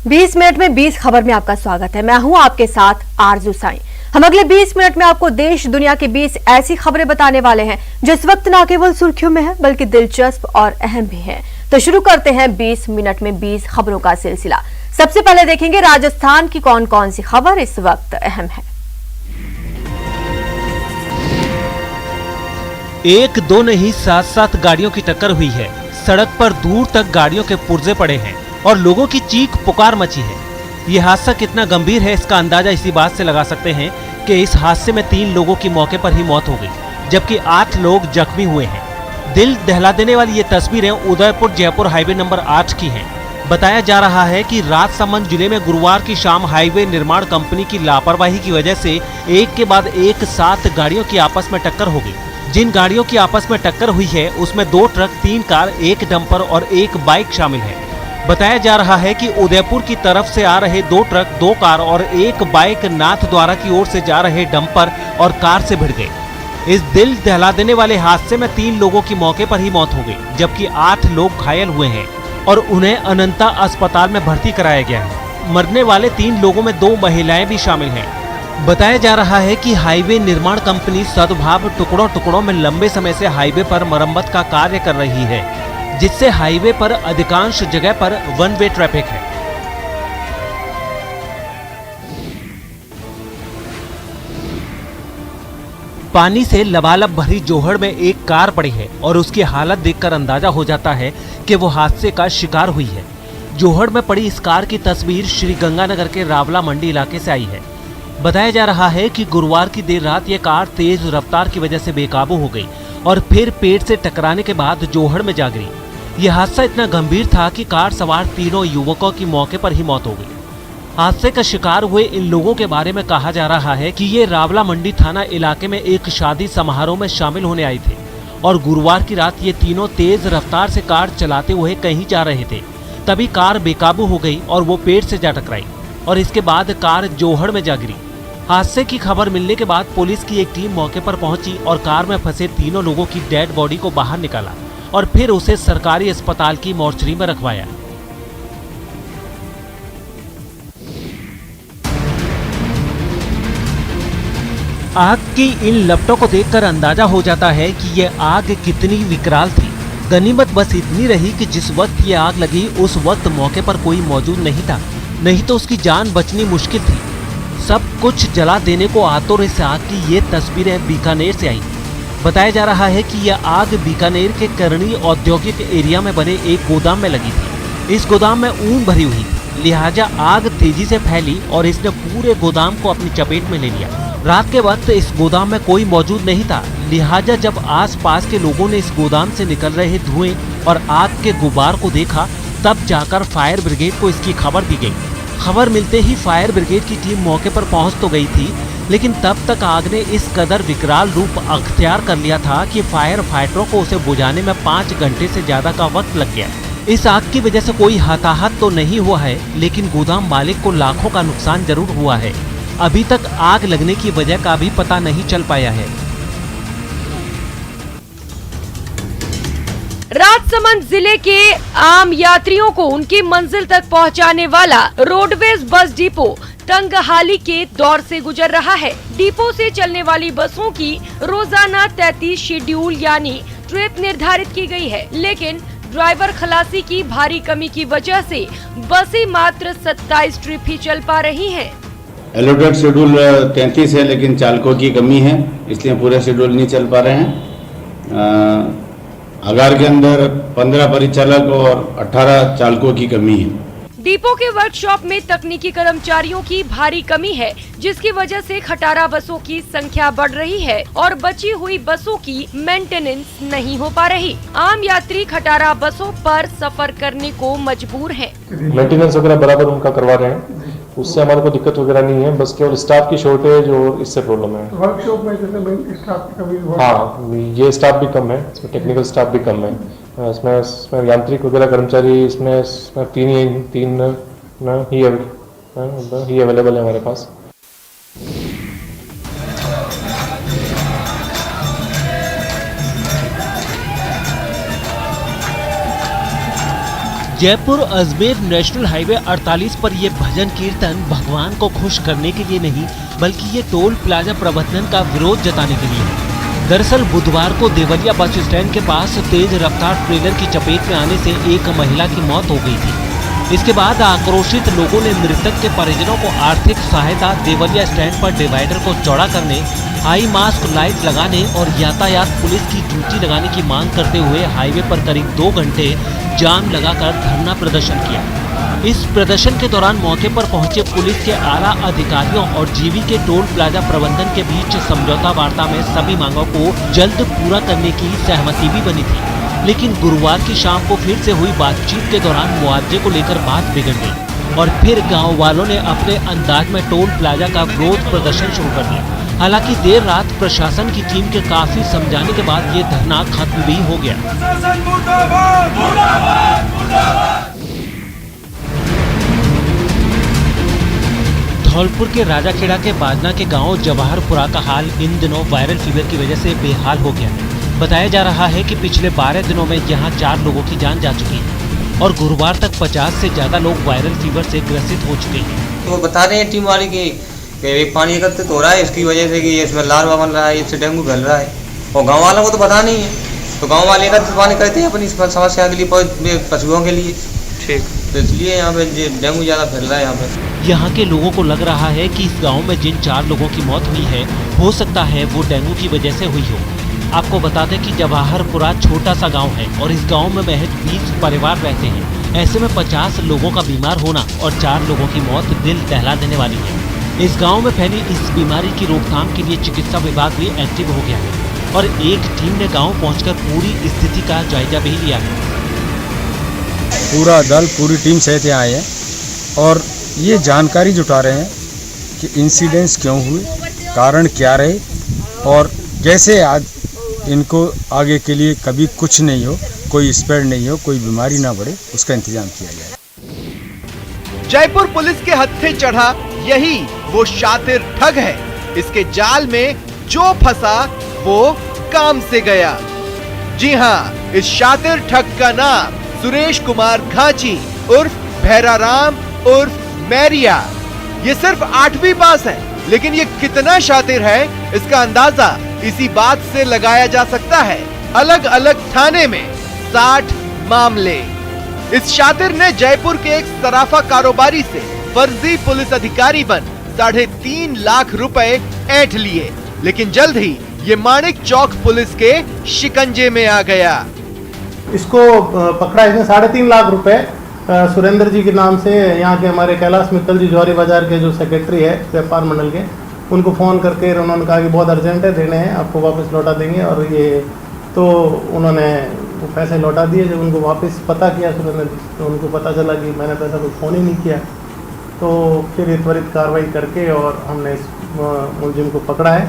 20 minute में 20 खबर में आपका स्वागत है। मैं हूं आपके साथ आरजू साईं। हम अगले 20 मिनट में आपको देश दुनिया की 20 ऐसी खबरें बताने वाले हैं जो इस वक्त न केवल सुर्खियों में है बल्कि दिलचस्प और अहम भी है। तो शुरू करते हैं 20 मिनट में 20 खबरों का सिलसिला। सबसे पहले देखेंगे राजस्थान की कौन कौन सी खबर इस वक्त अहम है। एक दो नहीं 7-7 गाड़ियों की टक्कर हुई है। सड़क पर दूर तक गाड़ियों के पुर्जे पड़े हैं और लोगों की चीख पुकार मची है। ये हादसा कितना गंभीर है इसका अंदाजा इसी बात से लगा सकते हैं कि इस हादसे में 3 लोगों की मौके पर ही मौत हो गई, जबकि 8 लोग जख्मी हुए हैं। दिल दहला देने वाली ये तस्वीरें उदयपुर जयपुर हाईवे नंबर 8 की हैं। बताया जा रहा है कि राजसमंद जिले में गुरुवार की शाम हाईवे निर्माण कंपनी की लापरवाही की वजह से एक के बाद एक 7 गाड़ियों की आपस में टक्कर हो गई। जिन गाड़ियों की आपस में टक्कर हुई है उसमें 2 ट्रक, 3 कार, 1 डंपर और 1 बाइक शामिल है। बताया जा रहा है कि उदयपुर की तरफ से आ रहे 2 ट्रक, 2 कार और 1 बाइक नाथद्वारा की ओर से जा रहे डंपर और कार से भिड़ गए। इस दिल दहला देने वाले हादसे में 3 लोगों की मौके पर ही मौत हो गई, जबकि 8 लोग घायल हुए हैं और उन्हें अनंता अस्पताल में भर्ती कराया गया है। मरने वाले 3 लोगों में 2 महिलाएं भी शामिल हैं। बताया जा रहा है कि हाईवे निर्माण कंपनी सद्भाव टुकड़ों टुकड़ों में लंबे समय से हाईवे पर मरम्मत का कार्य कर रही है, जिससे हाईवे पर अधिकांश जगह पर वन वे ट्रैफिक है। पानी से लबालब भरी जोहड़ में एक कार पड़ी है और उसकी हालत देखकर अंदाजा हो जाता है कि वो हादसे का शिकार हुई है। जोहड़ में पड़ी इस कार की तस्वीर श्री गंगानगर के रावला मंडी इलाके से आई है। बताया जा रहा है कि गुरुवार की देर रात ये कार तेज रफ्तार की वजह से बेकाबू हो गई और फिर पेड़ से टकराने के बाद जोहड़ में जा गिरी। यह हादसा इतना गंभीर था कि कार सवार 3 युवकों की मौके पर ही मौत हो गई। हादसे का शिकार हुए इन लोगों के बारे में कहा जा रहा है कि ये रावला मंडी थाना इलाके में एक शादी समारोह में शामिल होने आए थे और गुरुवार की रात ये तीनों तेज रफ्तार से कार चलाते हुए कहीं जा रहे थे। तभी कार बेकाबू हो गई और वो पेड़ से जा टकराई और इसके बाद कार जोहड़ में जा गिरी। हादसे की खबर मिलने के बाद पुलिस की एक टीम मौके पर पहुंची और कार में फंसे 3 लोगों की डेड बॉडी को बाहर निकाला और फिर उसे सरकारी अस्पताल की मोर्चरी में रखवाया। आग की इन लपटों को देखकर अंदाजा हो जाता है कि यह आग कितनी विकराल थी। गनीमत बस इतनी रही कि जिस वक्त ये आग लगी उस वक्त मौके पर कोई मौजूद नहीं था, नहीं तो उसकी जान बचनी मुश्किल थी। सब कुछ जला देने को आतुर इस आग की ये तस्वीरें बीकानेर से आई। बताया जा रहा है कि यह आग बीकानेर के करणी औद्योगिक एरिया में बने एक गोदाम में लगी थी। इस गोदाम में ऊन भरी हुई थी, लिहाजा आग तेजी से फैली और इसने पूरे गोदाम को अपनी चपेट में ले लिया। रात के वक्त इस गोदाम में कोई मौजूद नहीं था, लिहाजा जब आसपास के लोगों ने इस गोदाम से निकल रहे धुएं और आग के गुबार को देखा, तब जाकर फायर ब्रिगेड को इसकी खबर दी गई। खबर मिलते ही फायर ब्रिगेड की टीम मौके पर पहुंच तो गई थी, लेकिन तब तक आग ने इस कदर विकराल रूप अख्तियार कर लिया था कि फायर फाइटरों को उसे बुझाने में 5 घंटे से ज्यादा का वक्त लग गया। इस आग की वजह से कोई हताहत तो नहीं हुआ है, लेकिन गोदाम मालिक को लाखों का नुकसान जरूर हुआ है। अभी तक आग लगने की वजह का भी पता नहीं चल पाया है। राजसमंद जिले के आम यात्रियों को उनकी मंजिल तक पहुंचाने वाला रोडवेज बस डिपो तंगहाली के दौर से गुजर रहा है। डिपो से चलने वाली बसों की रोजाना 33 शेड्यूल यानी ट्रिप निर्धारित की गई है, लेकिन ड्राइवर खलासी की भारी कमी की वजह से बसें मात्र 27 ट्रिप ही चल पा रही हैं। एलोटेड शेड्यूल 33 है, लेकिन चालकों की कमी है, इसलिए पूरे शेड्यूल नहीं चल पा रहे हैं। आगार के अंदर 15 परिचालक और 18 चालकों की कमी है। डिपो के वर्कशॉप में तकनीकी कर्मचारियों की भारी कमी है, जिसकी वजह से खटारा बसों की संख्या बढ़ रही है और बची हुई बसों की मेंटेनेंस नहीं हो पा रही। आम यात्री खटारा बसों पर सफर करने को मजबूर हैं। मेंटेनेंस वगैरह बराबर उनका करवा रहे हैं, उससे हमारे को दिक्कत वगैरह नहीं है, बस केवल स्टाफ की शॉर्टेज और इससे प्रॉब्लम है। वर्कशॉप में जैसे स्टाफ की कमी, हाँ ये स्टाफ भी कम है, इसमें टेक्निकल स्टाफ भी कम है, इसमें यांत्रिक वगैरह कर्मचारी इसमें 3 ही अवेलेबल है हमारे पास। जयपुर अजमेर नेशनल हाईवे 48 पर ये भजन कीर्तन भगवान को खुश करने के लिए नहीं बल्कि ये टोल प्लाजा प्रबंधन का विरोध जताने के लिए है। दरअसल बुधवार को देवरिया बस स्टैंड के पास तेज रफ्तार ट्रेलर की चपेट में आने से एक महिला की मौत हो गई थी। इसके बाद आक्रोशित लोगों ने मृतक के परिजनों को आर्थिक सहायता, देवरिया स्टैंड पर डिवाइडर को चौड़ा करने, हाई मास्क लाइट लगाने और यातायात पुलिस की ड्यूटी लगाने की मांग करते हुए हाईवे पर करीब 2 घंटे जाम लगाकर धरना प्रदर्शन किया। इस प्रदर्शन के दौरान मौके पर पहुंचे पुलिस के आला अधिकारियों और जीवी के टोल प्लाजा प्रबंधन के बीच समझौता वार्ता में सभी मांगों को जल्द पूरा करने की सहमति भी बनी थी। लेकिन गुरुवार की शाम को फिर से हुई बातचीत के दौरान मुआवजे को लेकर बात बिगड़ गई और फिर गाँव वालों ने अपने अंदाज में टोल प्लाजा का विरोध प्रदर्शन शुरू कर दिया। हालांकि देर रात प्रशासन की टीम के काफी समझाने के बाद ये धरना खत्म भी हो गया। धौलपुर के राजाखेड़ा के बाजना के गांव जवाहरपुरा का हाल इन दिनों वायरल फीवर की वजह से बेहाल हो गया है। बताया जा रहा है कि पिछले 12 दिनों में यहां 4 लोगों की जान जा चुकी है और गुरुवार तक 50 से ज्यादा लोग वायरल फीवर से ग्रसित हो चुके हैं। तो वो बता रहे हैं टीम वाले की पानी एकत्रित हो रहा है, इसकी वजह से कि इसमें लार्वा बन रहा है, इससे डेंगू फैल रहा है और गांव वालों को तो पता नहीं है। तो गांव वाले एकत्रित पानी करते हैं अपनी समस्या के लिए, पशुओं के लिए। ठीक, तो इसलिए यहाँ पे डेंगू ज़्यादा फैल रहा है। यहाँ के लोगों को लग रहा है कि इस गाँव में जिन 4 लोगों की मौत हुई है, हो सकता है वो डेंगू की वजह से हुई हो। आपको बता दें कि जवाहरपुरा छोटा सा गाँव है और इस गाँव में महज 20 परिवार रहते हैं। ऐसे में 50 लोगों का बीमार होना और 4 लोगों की मौत दिल दहला देने वाली है। इस गांव में फैली इस बीमारी की रोकथाम के लिए चिकित्सा विभाग भी एक्टिव हो गया है और एक टीम ने गांव पहुंचकर पूरी स्थिति का जायजा भी लिया है। पूरा दल, पूरी टीम सहित आए हैं और ये जानकारी जुटा रहे हैं कि इंसिडेंट्स क्यों हुए, कारण क्या रहे और कैसे आज इनको आगे के लिए कभी कुछ नहीं हो, कोई स्प्रेड नहीं हो, कोई बीमारी ना बढ़े, उसका इंतजाम किया जाए। जयपुर पुलिस के हत्थे चढ़ा यही वो शातिर ठग है। इसके जाल में जो फंसा वो काम से गया। जी हाँ, इस शातिर ठग का नाम सुरेश कुमार घाची उर्फ भैराराम उर्फ मैरिया। ये सिर्फ 8वीं पास है, लेकिन ये कितना शातिर है इसका अंदाजा इसी बात से लगाया जा सकता है। अलग अलग थाने में 60 मामले। इस शातिर ने जयपुर के एक सराफा कारोबारी से फर्जी पुलिस अधिकारी बन 3.5 लाख रुपए ऐंठ लिए, लेकिन जल्द ही ये माणिक चौक पुलिस के शिकंजे में आ गया। इसको पकड़ा इसने 3.5 लाख रुपए सुरेंद्र जी के नाम से, यहाँ के हमारे कैलाश मित्तल जी जौहरी बाजार के जो सेक्रेटरी है व्यापार मंडल के, उनको फ़ोन करके उन्होंने कहा कि बहुत अर्जेंट है, देने हैं, आपको वापस लौटा देंगे। और ये तो उन्होंने वो पैसे लौटा दिए। जब उनको वापस पता किया सुरेंद्र जी, तो उनको पता चला कि मैंने पैसा कोई फ़ोन ही नहीं किया। तो फिर ये त्वरित कार्रवाई करके और हमने इस मुलजिम को पकड़ा है।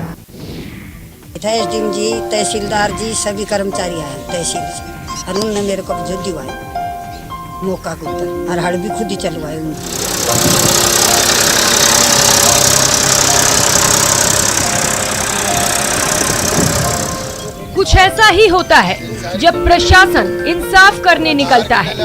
एसडीएम जी, तहसीलदार जी, सभी कर्मचारी आए तहसील से, और उन्होंने मेरे को जो दिवाए मौका को और हड़ भी खुद ही चलवाए उन्होंने। कुछ ऐसा ही होता है जब प्रशासन इंसाफ करने निकलता है।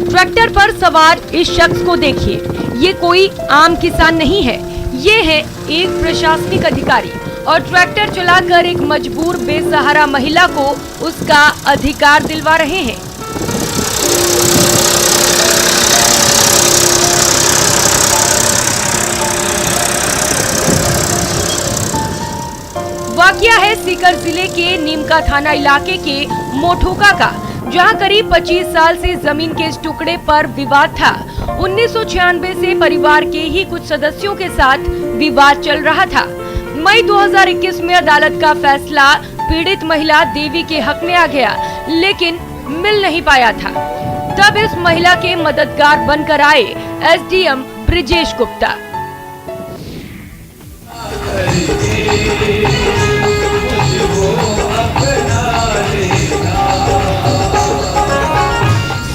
ट्रैक्टर पर सवार इस शख्स को देखिए, ये कोई आम किसान नहीं है, ये है एक प्रशासनिक अधिकारी और ट्रैक्टर चलाकर एक मजबूर बेसहारा महिला को उसका अधिकार दिलवा रहे हैं। वाकया है सीकर जिले के नीमका थाना इलाके के मोठोका का, जहां करीब 25 साल से जमीन के इस टुकड़े पर विवाद था। 1996 से परिवार के ही कुछ सदस्यों के साथ विवाद चल रहा था। मई 2021 में अदालत का फैसला पीड़ित महिला देवी के हक में आ गया, लेकिन मिल नहीं पाया था। तब इस महिला के मददगार बनकर आए एसडीएम ब्रिजेश गुप्ता।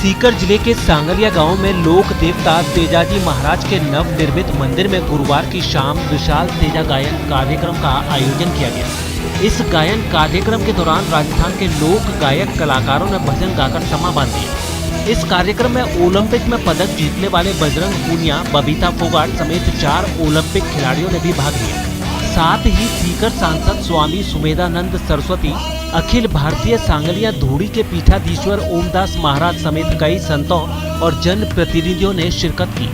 सीकर जिले के सांगलिया गांव में लोक देवता तेजाजी महाराज के नव निर्मित मंदिर में गुरुवार की शाम विशाल तेजा गायन कार्यक्रम का आयोजन किया गया। इस गायन कार्यक्रम के दौरान राजस्थान के लोक गायक कलाकारों ने भजन गाकर समा बांध दिया। इस कार्यक्रम में ओलंपिक में पदक जीतने वाले बजरंग पूनिया, बबीता फोगाट समेत 4 ओलंपिक खिलाड़ियों ने भी भाग लिया। साथ ही सीकर सांसद स्वामी सुमेधानंद सरस्वती, अखिल भारतीय सांगलिया धूड़ी के पीठाधीश्वर ओमदास महाराज समेत कई संतों और जन प्रतिनिधियों ने शिरकत की।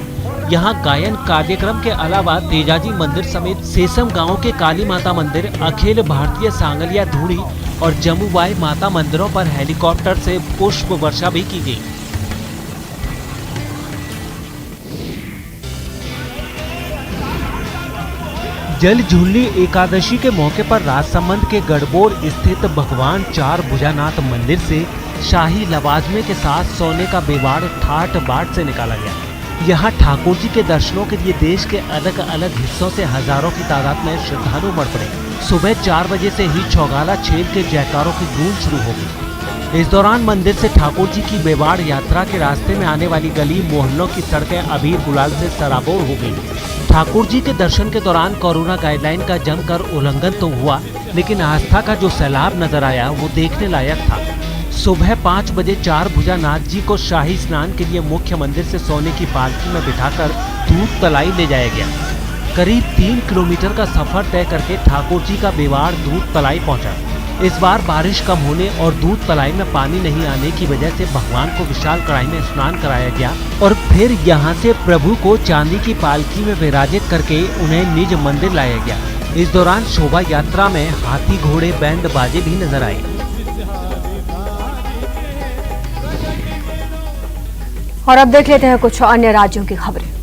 यहाँ गायन कार्यक्रम के अलावा तेजाजी मंदिर समेत सेसम गांव के काली माता मंदिर, अखिल भारतीय सांगलिया धूड़ी और जमुबाई माता मंदिरों पर हेलीकॉप्टर से पुष्प वर्षा भी की गई। जल झूलनी एकादशी के मौके पर राजसमंद के गढ़बोर स्थित भगवान चार भुजानाथ मंदिर से शाही लवाजमे के साथ सोने का बेवाड़ ठाट बाट से निकाला गया। यहाँ ठाकुर जी के दर्शनों के लिए देश के अलग अलग हिस्सों से हजारों की तादाद में श्रद्धालु उमड़ पड़े। सुबह 4 बजे से ही चौगाला छेल के जयकारों की गूंज शुरू हो गई। इस दौरान मंदिर से ठाकुर जी की बेवाड़ यात्रा के रास्ते में आने वाली गली मोहल्लों की सड़कें अबीर गुलाल से सराबोर हो गई। ठाकुर जी के दर्शन के दौरान कोरोना गाइडलाइन का जमकर उल्लंघन तो हुआ, लेकिन आस्था का जो सैलाब नजर आया वो देखने लायक था। सुबह 5 बजे चार भुजानाथ जी को शाही स्नान के लिए मुख्य मंदिर से सोने की पालकी में बिठाकर दूध तलाई ले जाया गया। करीब 3 किलोमीटर का सफर तय करके ठाकुर जी का बेवाड़ दूध तलाई पहुंचा। इस बार बारिश कम होने और दूध तलाई में पानी नहीं आने की वजह से भगवान को विशाल कढ़ाई में स्नान कराया गया और फिर यहाँ से प्रभु को चांदी की पालकी में विराजित करके उन्हें निज मंदिर लाया गया। इस दौरान शोभा यात्रा में हाथी, घोड़े, बैंड बाजे भी नजर आए। और अब देख लेते हैं कुछ अन्य राज्यों की खबरें।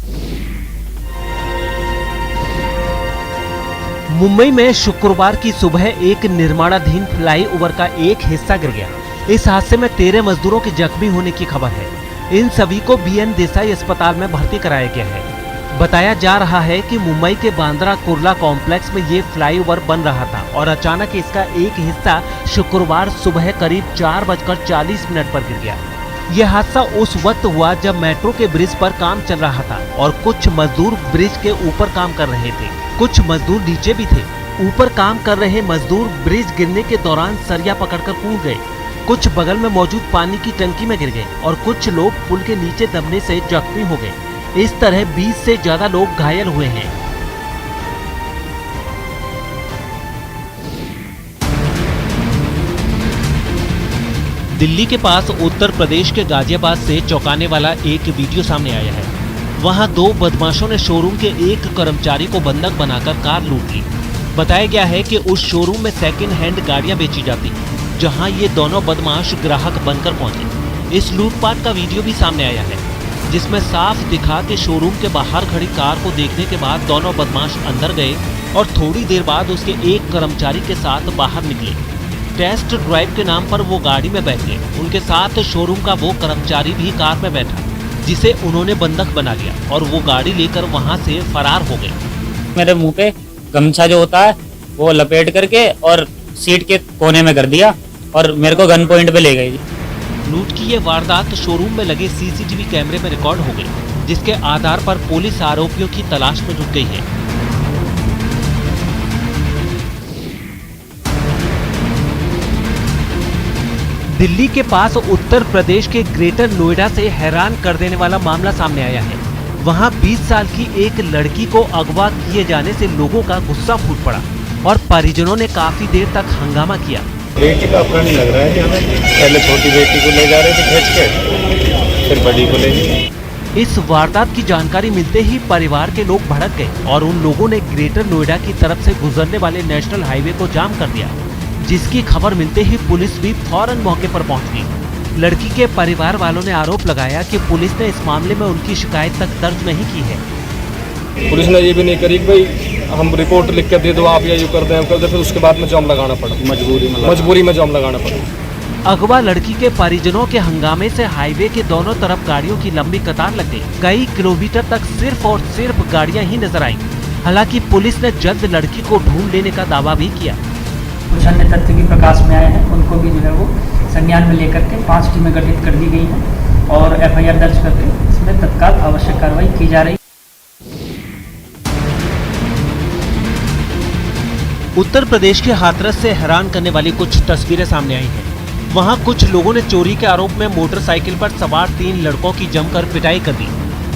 मुंबई में शुक्रवार की सुबह एक निर्माणाधीन फ्लाईओवर का एक हिस्सा गिर गया। इस हादसे में 13 मजदूरों के जख्मी होने की खबर है। इन सभी को BN देसाई अस्पताल में भर्ती कराया गया है। बताया जा रहा है कि मुंबई के बांद्रा कुर्ला कॉम्प्लेक्स में ये फ्लाईओवर बन रहा था और अचानक इसका एक हिस्सा शुक्रवार सुबह करीब 4:40 पर गिर गया। यह हादसा उस वक्त हुआ जब मेट्रो के ब्रिज पर काम चल रहा था और कुछ मजदूर ब्रिज के ऊपर काम कर रहे थे। कुछ मजदूर नीचे भी थे। ऊपर काम कर रहे मजदूर ब्रिज गिरने के दौरान सरिया पकड़कर कूद गए। कुछ बगल में मौजूद पानी की टंकी में गिर गए और कुछ लोग पुल के नीचे दबने से जख्मी हो गए। इस तरह 20 से ज्यादा लोग घायल हुए हैं। दिल्ली के पास उत्तर प्रदेश के गाजियाबाद से चौंकाने वाला एक वीडियो सामने आया है। वहां 2 बदमाशों ने शोरूम के एक कर्मचारी को बंधक बनाकर कार लूट ली। बताया गया है कि उस शोरूम में सेकंड हैंड गाड़ियां बेची जाती, जहां ये दोनों बदमाश ग्राहक बनकर पहुंचे। इस लूटपाट का वीडियो भी सामने आया है, जिसमें साफ दिखा कि शोरूम के बाहर खड़ी कार को देखने के बाद दोनों बदमाश अंदर गए और थोड़ी देर बाद उसके एक कर्मचारी के साथ बाहर निकले। टेस्ट ड्राइव के नाम पर वो गाड़ी में बैठ गए। उनके साथ शोरूम का वो कर्मचारी भी कार में बैठा, जिसे उन्होंने बंधक बना लिया और वो गाड़ी लेकर वहां से फरार हो गए। मेरे मुंह पे गमछा जो होता है वो लपेट करके और सीट के कोने में कर दिया और मेरे को गन पॉइंट पे ले गए। लूट की ये वारदात शोरूम में लगे CCTV कैमरे में रिकॉर्ड हो गई, जिसके आधार पर पुलिस आरोपियों की तलाश में जुट गई है। दिल्ली के पास उत्तर प्रदेश के ग्रेटर नोएडा से हैरान कर देने वाला मामला सामने आया है। वहां 20 साल की एक लड़की को अगवा किए जाने से लोगों का गुस्सा फूट पड़ा और परिजनों ने काफी देर तक हंगामा किया। बेटी का अपना नहीं लग रहा है कि हमें पहले छोटी बेटी को ले जा रहे थे खींच के, फिर बड़ी को ले गए। इस वारदात की जानकारी मिलते ही परिवार के लोग भड़क गए और उन लोगों ने ग्रेटर नोएडा की तरफ से गुजरने वाले नेशनल हाईवे को जाम कर दिया, जिसकी खबर मिलते ही पुलिस भी फौरन मौके पर पहुंच गई। लड़की के परिवार वालों ने आरोप लगाया कि पुलिस ने इस मामले में उनकी शिकायत तक दर्ज नहीं की है। पुलिस ने ये भी नहीं करी कि भाई हम रिपोर्ट लिख कर दे दो आप या यूँ कर दें, फिर उसके बाद में जाम लगाना पड़ा, मजबूरी में जाम लगाना पड़ा। अगवा लड़की के परिजनों के हंगामे से हाईवे के दोनों तरफ गाड़ियों की लंबी कतार लग गई। कई किलोमीटर तक सिर्फ और सिर्फ गाड़ियां ही नजर आईं। हालांकि पुलिस ने जल्द लड़की को ढूंढ लेने का दावा भी किया। कुछ अन्य तथ्य भी प्रकाश में आए हैं, उनको भी जो है वो संज्ञान में लेकर के 5 टीमें गठित कर दी गई हैं और FIR दर्ज करके इसमें तत्काल आवश्यक कार्रवाई की जा रही है। उत्तर प्रदेश के हाथरस से हैरान करने वाली कुछ तस्वीरें सामने आई हैं, वहां कुछ लोगों ने चोरी के आरोप में मोटरसाइकिल पर सवार 3 लड़कों की जमकर पिटाई कर दी।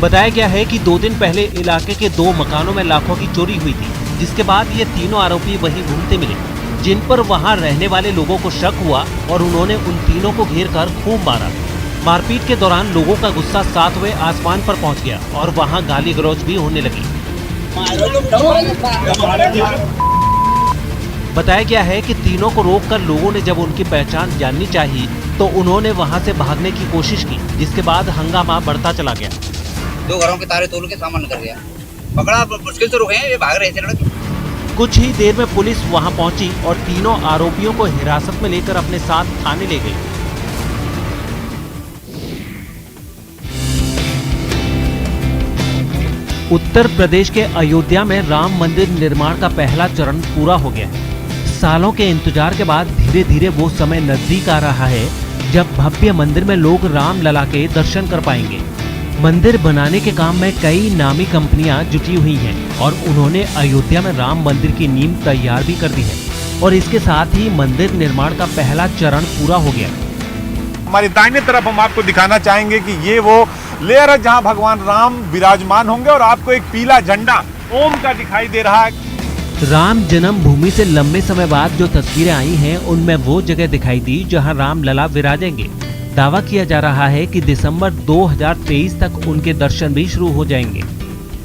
बताया गया है कि 2 दिन पहले इलाके के 2 मकानों में लाखों की चोरी हुई थी, जिसके बाद ये तीनों आरोपी वहीं घूमते मिले, जिन पर वहां रहने वाले लोगों को शक हुआ और उन्होंने उन तीनों को घेर कर खूब मारा। मारपीट के दौरान लोगों का गुस्सा 7वें आसमान पर पहुंच गया और वहां गाली गलौज भी होने लगी। बताया गया है कि तीनों को रोककर लोगों ने जब उनकी पहचान जाननी चाहिए तो उन्होंने वहां से भागने की कोशिश की, जिसके बाद हंगामा बढ़ता चला गया। 2 घरों के तारे तोड़ के सामान कर गया, पकड़ा, मुश्किल से रुके हैं, ये भाग रहे थे लड़के। कुछ ही देर में पुलिस वहां पहुंची और तीनों आरोपियों को हिरासत में लेकर अपने साथ थाने ले गई। उत्तर प्रदेश के अयोध्या में राम मंदिर निर्माण का पहला चरण पूरा हो गया है। सालों के इंतजार के बाद धीरे धीरे वो समय नजदीक आ रहा है जब भव्य मंदिर में लोग राम लला के दर्शन कर पाएंगे। मंदिर बनाने के काम में कई नामी कंपनियां जुटी हुई हैं और उन्होंने अयोध्या में राम मंदिर की नींव तैयार भी कर दी है और इसके साथ ही मंदिर निर्माण का पहला चरण पूरा हो गया। हमारी दाहिने तरफ हम आपको दिखाना चाहेंगे कि ये वो लेयर है जहां भगवान राम विराजमान होंगे और आपको एक पीला झंडा ओम का दिखाई दे रहा है। राम जन्मभूमि से लंबे समय बाद जो तस्वीरें आई हैं उनमें वो जगह दिखाई दी जहां राम लला विराजेंगे। दावा किया जा रहा है कि दिसंबर 2023 तक उनके दर्शन भी शुरू हो जाएंगे।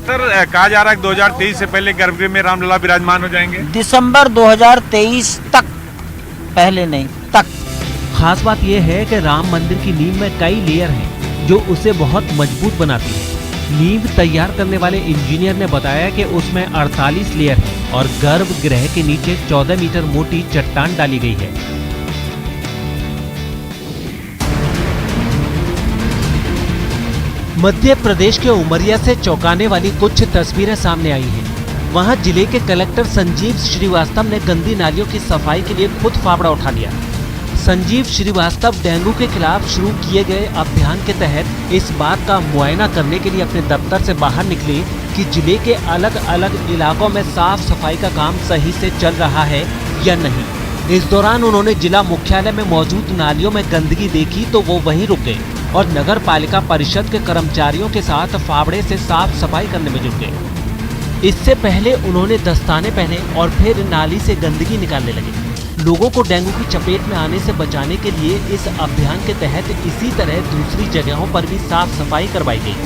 सर कहा जा रहा है कि 2023 से पहले गर्भगृह में राम लला विराजमान हो जाएंगे। दिसंबर 2023 तक, पहले नहीं, तक। खास बात यह है कि राम मंदिर की नींव में कई लेयर हैं जो उसे बहुत मजबूत बनाती है। नींव तैयार करने वाले इंजीनियर ने बताया कि उसमें 48 लेयर है और गर्भगृह के नीचे 14 मीटर मोटी चट्टान डाली गई है। मध्य प्रदेश के उमरिया से चौंकाने वाली कुछ तस्वीरें सामने आई हैं। वहां जिले के कलेक्टर संजीव श्रीवास्तव ने गंदी नालियों की सफाई के लिए खुद फावड़ा उठा लिया। संजीव श्रीवास्तव डेंगू के खिलाफ शुरू किए गए अभियान के तहत इस बात का मुआयना करने के लिए अपने दफ्तर से बाहर निकले कि जिले के अलग अलग इलाकों में साफ सफाई का काम सही से चल रहा है या नहीं। इस दौरान उन्होंने जिला मुख्यालय में मौजूद नालियों में गंदगी देखी तो वो वहीं रुक गए और नगर पालिका परिषद के कर्मचारियों के साथ फावड़े से साफ सफाई करने में जुट गए। इससे पहले उन्होंने दस्ताने पहने और फिर नाली से गंदगी निकालने लगे। लोगों को डेंगू की चपेट में आने से बचाने के लिए इस अभियान के तहत इसी तरह दूसरी जगहों पर भी साफ सफाई करवाई गई।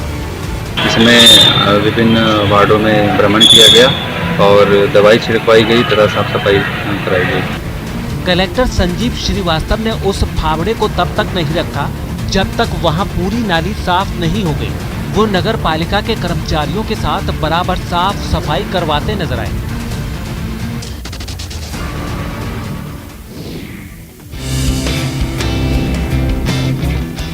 इसमें विभिन्न वार्डों में भ्रमण किया गया और दवाई छिड़कवाई गई तथा साफ सफाई कराई गई। कलेक्टर संजीव श्रीवास्तव ने उस फावड़े को तब तक नहीं रखा जब तक वहां पूरी नाली साफ नहीं हो गई। वो नगर पालिका के कर्मचारियों के साथ बराबर साफ सफाई करवाते नजर आए।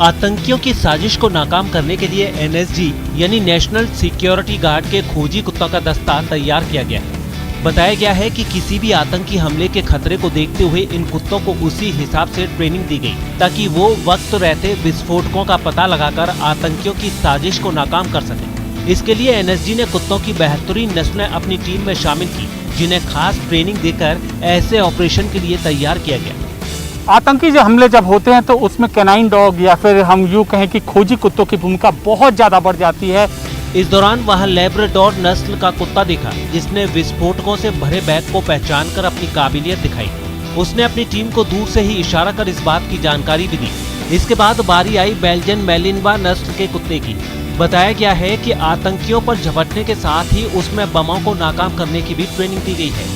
आतंकियों की साजिश को नाकाम करने के लिए एनएसजी यानी नेशनल सिक्योरिटी गार्ड के खोजी कुत्तों का दस्ता तैयार किया गया है। बताया गया है कि किसी भी आतंकी हमले के खतरे को देखते हुए इन कुत्तों को उसी हिसाब से ट्रेनिंग दी गई ताकि वो वक्त रहते विस्फोटकों का पता लगाकर आतंकियों की साजिश को नाकाम कर सकें। इसके लिए एनएसजी ने कुत्तों की बेहतरीन नस्लें अपनी टीम में शामिल की, जिन्हें खास ट्रेनिंग देकर ऐसे ऑपरेशन के लिए तैयार किया गया। आतंकी जो हमले जब होते हैं तो उसमें कैनाइन डॉग या फिर हम यूँ कहें कि खोजी कुत्तों की भूमिका बहुत ज़्यादा बढ़ जाती है। इस दौरान वहां लैब्राडोर नस्ल का कुत्ता देखा जिसने विस्फोटकों से भरे बैग को पहचानकर अपनी काबिलियत दिखाई। उसने अपनी टीम को दूर से ही इशारा कर इस बात की जानकारी भी दी। इसके बाद बारी आई बेल्जियन मैलिनवा नस्ल के कुत्ते की। बताया गया है कि आतंकियों पर झपटने के साथ ही उसमें बमों को नाकाम करने की भी ट्रेनिंग दी गई है।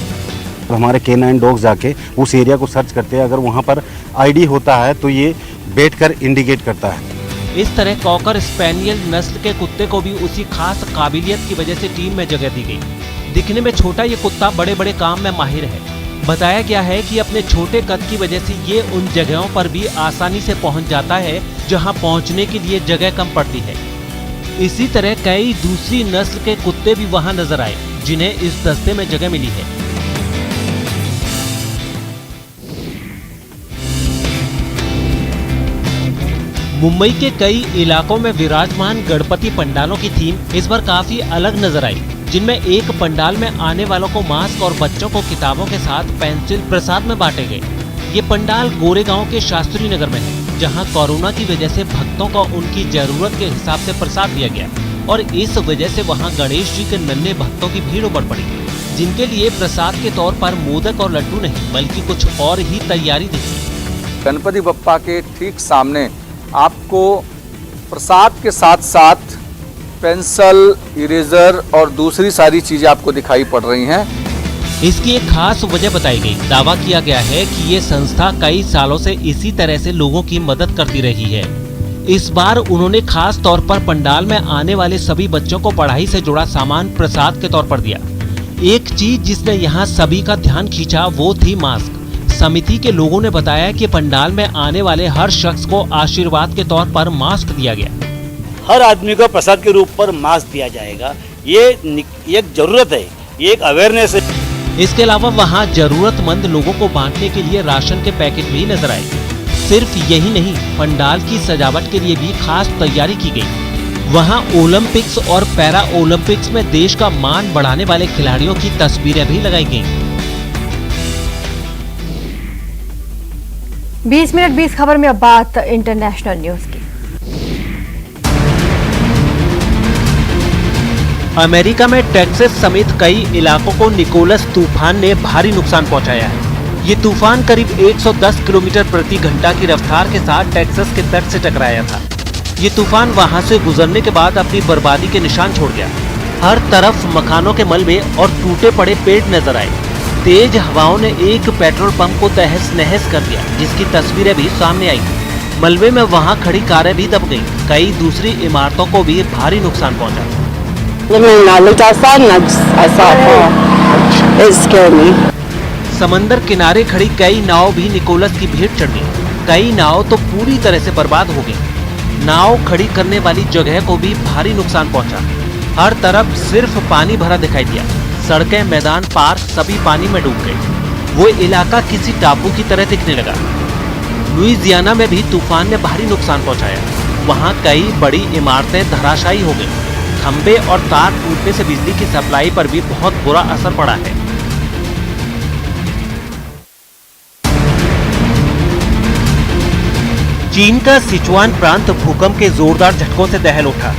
तो हमारे K9 डॉग जाके उस एरिया को सर्च करते हैं, अगर वहाँ पर आईडी होता है तो ये बैठकर इंडिकेट करता है। इस तरह कॉकर स्पेनियल नस्ल के कुत्ते को भी उसी खास काबिलियत की वजह से टीम में जगह दी गई। दिखने में छोटा ये कुत्ता बड़े बड़े काम में माहिर है। बताया गया है कि अपने छोटे कद की वजह से ये उन जगहों पर भी आसानी से पहुंच जाता है जहां पहुंचने के लिए जगह कम पड़ती है। इसी तरह कई दूसरी नस्ल के कुत्ते भी वहां नजर आए जिन्हें इस दस्ते में जगह मिली है। मुंबई के कई इलाकों में विराजमान गणपति पंडालों की थीम इस बार काफी अलग नजर आई, जिनमें एक पंडाल में आने वालों को मास्क और बच्चों को किताबों के साथ पेंसिल प्रसाद में बांटे गए। ये पंडाल गोरेगांव के शास्त्री नगर में है, जहां कोरोना की वजह से भक्तों को उनकी जरूरत के हिसाब से प्रसाद दिया गया और इस वजह से वहां गणेश जी के नन्हे भक्तों की भीड़ उमड़ पड़ी, जिनके लिए प्रसाद के तौर पर मोदक और लड्डू नहीं बल्कि कुछ और ही तैयारी दिखी। गणपति बप्पा के ठीक सामने आपको प्रसाद के साथ साथ पेंसिल, इरेजर और दूसरी सारी चीजें आपको दिखाई पड़ रही हैं। इसकी एक खास वजह बताई गई। दावा किया गया है कि ये संस्था कई सालों से इसी तरह से लोगों की मदद करती रही है। इस बार उन्होंने खास तौर पर पंडाल में आने वाले सभी बच्चों को पढ़ाई से जुड़ा सामान प्रसाद के तौर पर दिया। एक चीज जिसने यहाँ सभी का ध्यान खींचा वो थी मास्क। समिति के लोगों ने बताया कि पंडाल में आने वाले हर शख्स को आशीर्वाद के तौर पर मास्क दिया गया। हर आदमी को प्रसाद के रूप पर मास्क दिया जाएगा। ये एक जरूरत है, ये एक अवेयरनेस है। इसके अलावा वहां जरूरतमंद लोगों को बांटने के लिए राशन के पैकेट भी नजर आए। सिर्फ यही नहीं, पंडाल की सजावट के लिए भी खास तैयारी की गई। वहां ओलंपिक्स और पैरा ओलंपिक्स में देश का मान बढ़ाने वाले खिलाड़ियों की तस्वीरें भी लगाई गईं। 20 मिनट 20 खबर में अब बात इंटरनेशनल न्यूज की। अमेरिका में टेक्सास समेत कई इलाकों को निकोलस तूफान ने भारी नुकसान पहुंचाया है। ये तूफान करीब 110 किलोमीटर प्रति घंटा की रफ्तार के साथ टेक्सास के तट से टकराया था। ये तूफान वहां से गुजरने के बाद अपनी बर्बादी के निशान छोड़ गया। हर तरफ मकानों के मलबे और टूटे पड़े पेड़ नजर आए। तेज हवाओं ने एक पेट्रोल पंप को तहस नहस कर दिया, जिसकी तस्वीरें भी सामने आई। मलबे में वहां खड़ी कारें भी दब गईं। कई दूसरी इमारतों को भी भारी नुकसान पहुंचा। समंदर किनारे खड़ी कई नाव भी निकोलस की भेंट चढ़ गई। कई नाव तो पूरी तरह से बर्बाद हो गई। नाव खड़ी करने वाली जगह को भी भारी नुकसान पहुंचा। हर तरफ सिर्फ पानी भरा दिखाई दिया। सड़कें, मैदान, पार्क सभी पानी में डूब गए। वो इलाका किसी टापू की तरह दिखने लगा। लुइजियाना में भी तूफान ने भारी नुकसान पहुंचाया। वहां कई बड़ी इमारतें धराशायी हो गई। खंबे और तार टूटने से बिजली की सप्लाई पर भी बहुत बुरा असर पड़ा है। चीन का सिचुआन प्रांत भूकंप के जोरदार झटकों से दहल उठा।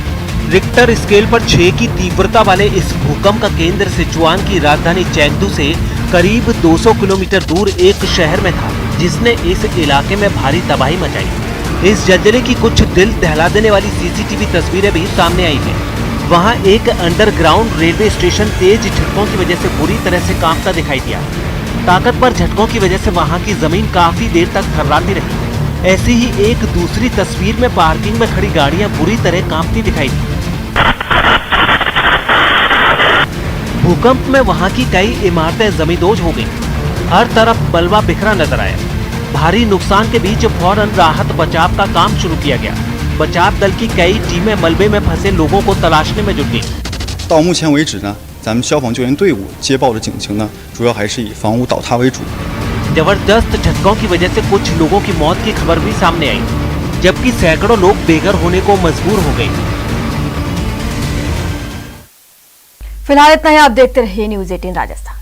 रिक्टर स्केल पर 6 की तीव्रता वाले इस भूकंप का केंद्र सिचुआन की राजधानी चेंगडू से करीब 200 किलोमीटर दूर एक शहर में था, जिसने इस इलाके में भारी तबाही मचाई। इस जलजले की कुछ दिल दहला देने वाली सीसीटीवी तस्वीरें भी सामने आई हैं। वहां एक अंडरग्राउंड रेलवे स्टेशन तेज झटकों की वजह से बुरी तरह से कांपता दिखाई दिया। ताकतवर झटकों की वजह से वहां की जमीन काफी देर तक थर्राती रही। ऐसी ही एक दूसरी तस्वीर में पार्किंग में खड़ी गाड़ियां बुरी तरह कांपती दिखाई दी। भूकंप में वहां की कई इमारतें जमींदोज हो गईं। हर तरफ मलबा बिखरा नजर आया। भारी नुकसान के बीच फौरन राहत बचाव का काम शुरू किया गया। बचाव दल की कई टीमें मलबे में फंसे लोगों को तलाशने में जुट गई। 到目前为止呢，咱们消防救援队伍接报的警情呢，主要还是以房屋倒塌为主。 जबरदस्त झटकों की वजह से कुछ लोगों की मौत की खबर भी सामने आई, जबकि सैकड़ों लोग बेघर होने को मजबूर हो गए। फिलहाल इतना ही। आप देखते रहिए न्यूज़ 18 राजस्थान।